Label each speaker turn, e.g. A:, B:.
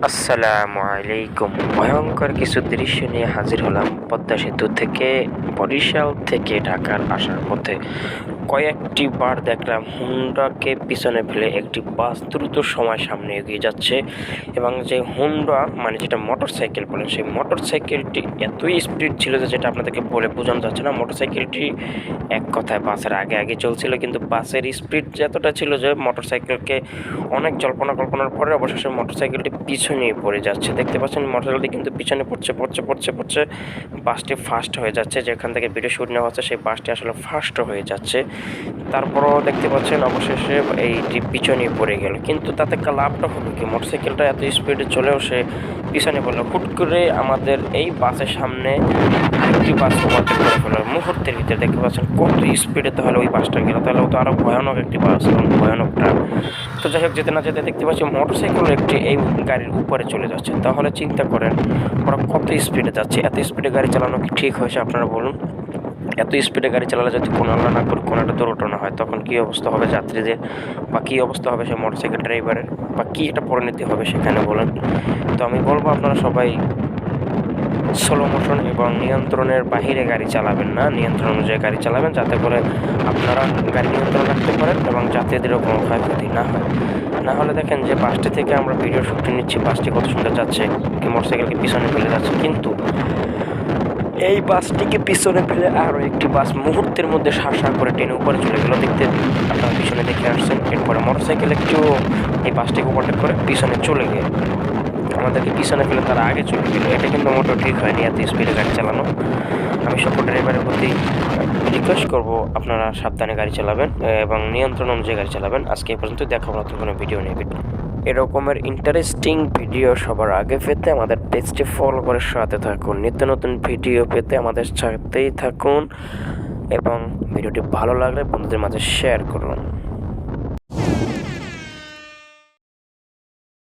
A: আসসালামু আলাইকুম। ভয়ঙ্কর কিছু দৃশ্য নিয়ে হাজির হলাম পদ্মা সেতু থেকে বরিশাল থেকে ঢাকার আসার পথে। কয়েকটি বার দেখলাম হুন্ডাকে পিছনে ফেলে একটি বাস দ্রুত সময় সামনে এগিয়ে যাচ্ছে এবং যে হুন্ডা মানে যেটা মোটরসাইকেল বলেন সেই মোটরসাইকেলটি এতই স্পিড ছিল যে যেটা আপনাদেরকে বলে বোঝানো যাচ্ছে না। মোটরসাইকেলটি এক কথায় বাসের আগে আগে চলছিল, কিন্তু বাসের স্পিড এতটা ছিল যে মোটরসাইকেলকে অনেক জল্পনা কল্পনার পরে অবশেষে মোটরসাইকেলটি পিছনে পড়ে যাচ্ছে। দেখতে পাচ্ছেন মোটরসাইকেলটি কিন্তু পিছনে পড়ছে বাসটি ফাস্ট হয়ে যাচ্ছে। যেখান থেকে ভিডিও শুট নেওয়া হচ্ছে সেই বাসটি আসলে ফাস্ট হয়ে যাচ্ছে। তারপরও দেখতে পাচ্ছেন অবশেষে এইটি পিছনে পড়ে গেল, কিন্তু তাতে লাভটা হলো কি, মোটরসাইকেলটা এত স্পিডে চলেও সে পিছনে পড়লো। হুট করে আমাদের এই বাসের সামনে আরেকটি বাস ওভারটেক করে ফেলল মুহূর্তের ভিতরে। দেখতে পাচ্ছেন কত স্পিডে তাহলে ওই বাসটা গেল, তাহলে তো আরও ভয়ানক একটি বাস এবং ভয়ানক ট্রাক। তো যাই হোক, যেতে না যেতে দেখতে পাচ্ছি মোটরসাইকেল একটি এই গাড়ির উপরে চলে যাচ্ছে। তাহলে চিন্তা করেন ওরা কত স্পিডে যাচ্ছে। এত স্পিডে গাড়ি চালানো কি ঠিক হয়েছে আপনারা বলুন? এত স্পিডে গাড়ি চালালে যদি কোনো আল্লাহ না করে কোনো একটা দুর্ঘটনা হয় তখন কী অবস্থা হবে যাত্রীদের, বা কী অবস্থা হবে সেই মোটরসাইকেল ড্রাইভারের, বা কী একটা পরিণতি হবে সেখানে বলেন? তো আমি বলবো আপনারা সবাই স্লো মোশন এবং নিয়ন্ত্রণের বাহিরে গাড়ি চালাবেন না, নিয়ন্ত্রণ অনুযায়ী গাড়ি চালাবেন, যাতে করে আপনারা গাড়ি নিয়ন্ত্রণ রাখতে পারেন এবং যাত্রীদেরও কোনো ক্ষয়ক্ষতি না হয়। না হলে দেখেন যে বাসটি থেকে আমরা ভিডিও শুটে নিচ্ছি, বাসটি কত সুন্দর যাচ্ছে, কি মোটরসাইকেলকে পিছনে ফেলে যাচ্ছে, কিন্তু এই বাসটিকে পিছনে ফেলে আরও একটি বাস মুহূর্তের মধ্যে শাঁসা করে টেনে উপরে চলে গেল। দেখতে আপনারা পিছনে দেখে আসছেন। এরপরে মোটরসাইকেল একটিও এই বাসটিকে ওভারটেক করে পিছনে চলে গেল, আমাদেরকে পিছনে ফেলে তারা আগে চলে গেল। এটা কিন্তু মোটেও ঠিক হয়নি এত স্পিডে গাড়ি চালানো। আমি সকল ড্রাইভারের প্রতি রিকোয়েস্ট করবো আপনারা সাবধানে গাড়ি চালাবেন এবং নিয়ন্ত্রণ অনুযায়ী গাড়ি চালাবেন। আজকে এই পর্যন্ত, দেখা নতুন কোনো ভিডিও নিয়ে। এরকমের ইন্টারেস্টিং ভিডিও সবার আগে পেতে আমাদের পেজটি ফলো করে সাথে থাকুন। নিত্য নতুন ভিডিও পেতে আমাদের সাথেই থাকুন এবং ভিডিওটি ভালো লাগলে বন্ধুদের মাঝে শেয়ার করুন।